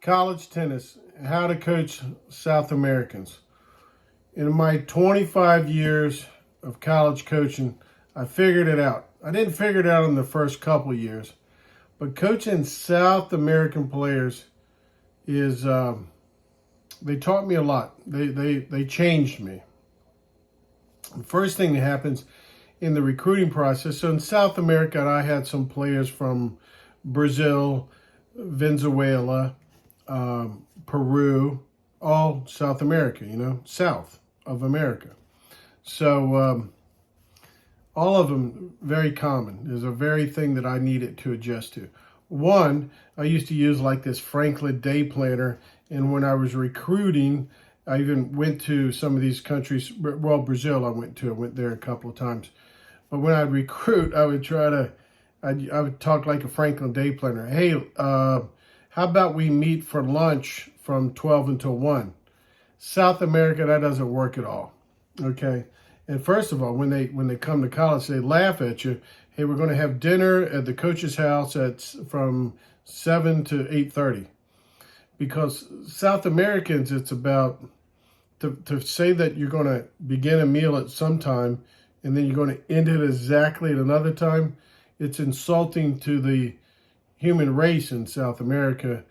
college tennis, how to coach South Americans. In my 25 years of college coaching, I figured it out. I didn't figure it out in the first couple of years, but coaching South American players is, they taught me a lot. They changed me. The first thing that happens in the recruiting process, so in South America, I had some players from Brazil, Venezuela, Peru, all South America, south of America. So all of them very common. Is a very thing that I needed to adjust to. One, I used to use like this Franklin Day Planner, and when I was recruiting, I even went to some of these countries. Well, Brazil I went there a couple of times. But when I'd recruit, I would I would talk like a Franklin Day Planner. Hey, how about we meet for lunch from 12 until 1? South America, that doesn't work at all, okay? And first of all, when they come to college, they laugh at you. Hey, we're going to have dinner at the coach's house from 7 to 8:30. Because South Americans, it's about, to say that you're going to begin a meal at some time and then you're going to end it exactly at another time, it's insulting to the human race in South America,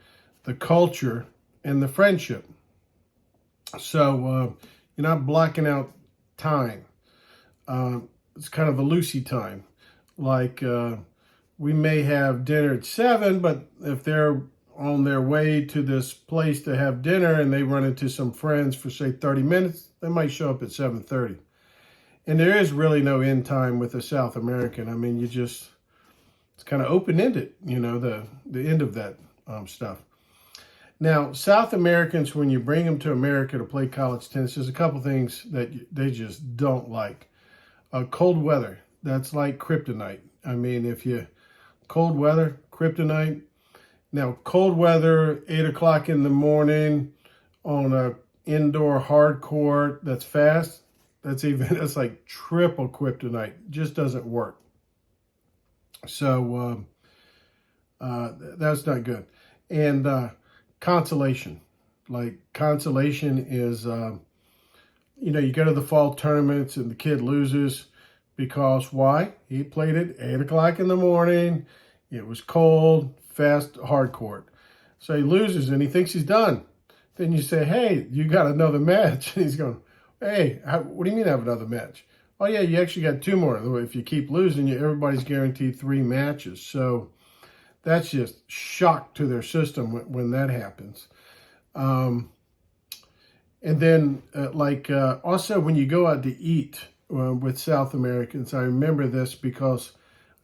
the culture, and the friendship. So you're not blocking out time. It's kind of a loosey time. Like we may have dinner at 7, but if they're on their way to this place to have dinner and they run into some friends for, say, 30 minutes, they might show up at 7:30. And there is really no end time with a South American. I mean, it's kind of open-ended, the end of that stuff. Now, South Americans, when you bring them to America to play college tennis, there's a couple things that they just don't like. Cold weather, that's like kryptonite. I mean, cold weather, kryptonite. Now, cold weather, 8 o'clock in the morning on a indoor hard court that's fast, that's like triple kryptonite. Just doesn't work. So that's not good. And consolation. Like consolation is, you go to the fall tournaments and the kid loses because why? He played at 8 o'clock in the morning. It was cold, fast, hard court. So he loses and he thinks he's done. Then you say, hey, you got another match. And he's going, hey, what do you mean I have another match? Oh, yeah, you actually got 2 more. If you keep losing, everybody's guaranteed 3 matches. So that's just shock to their system when that happens. And then, also when you go out to eat with South Americans, I remember this because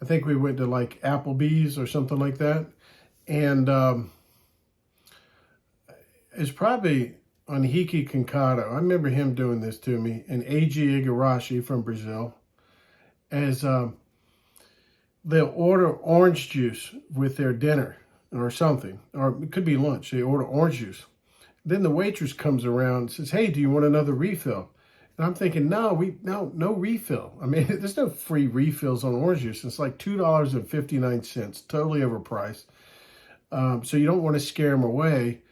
I think we went to like Applebee's or something like that. And it's probably Henrique Concado. I remember him doing this to me, and A.G. Igarashi from Brazil, as they'll order orange juice with their dinner or something, or it could be lunch. They order orange juice. Then the waitress comes around and says, hey, do you want another refill? And I'm thinking, no refill. I mean, there's no free refills on orange juice. It's like $2.59, totally overpriced. So you don't want to scare them away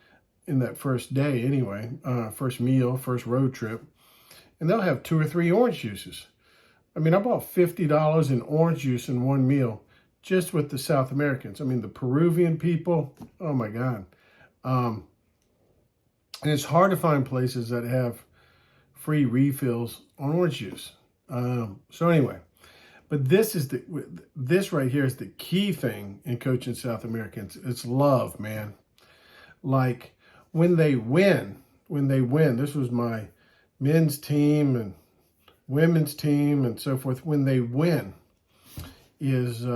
in that first day anyway, first meal, first road trip. And they'll have 2 or 3 orange juices. I mean, I bought $50 in orange juice in one meal just with the South Americans. I mean, the Peruvian people, oh my God. And it's hard to find places that have free refills on orange juice. So anyway, but this right here is the key thing in coaching South Americans. It's love, man. Like when they win, this was my men's team and women's team and so forth. When they win is, they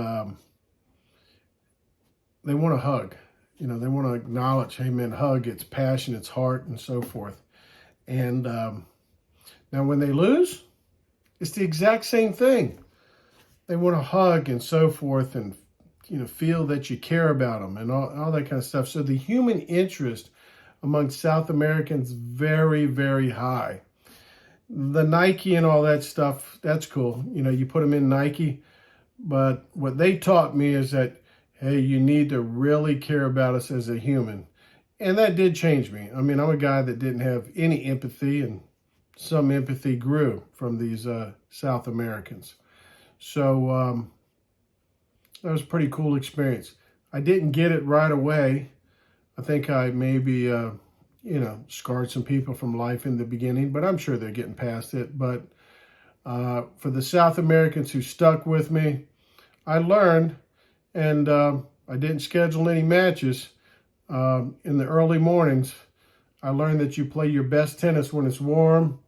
want to hug. They want to acknowledge, hey man, hug, it's passion, it's heart, and so forth. And now when they lose, it's the exact same thing. They want to hug and so forth and, feel that you care about them and all that kind of stuff. So the human interest among South Americans, very, very high. The Nike and all that stuff, that's cool. You put them in Nike. But what they taught me is that, hey, you need to really care about us as a human. And that did change me. I mean, I'm a guy that didn't have any empathy, and some empathy grew from these South Americans. So that was a pretty cool experience. I didn't get it right away. I think I maybe, scarred some people from life in the beginning, but I'm sure they're getting past it. But for the South Americans who stuck with me, I learned, and I didn't schedule any matches in the early mornings. I learned that you play your best tennis when it's warm,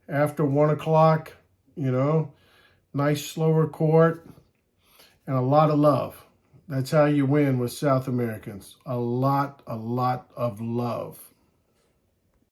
after 1 o'clock, nice slower court, and a lot of love. That's how you win with South Americans. A lot of love.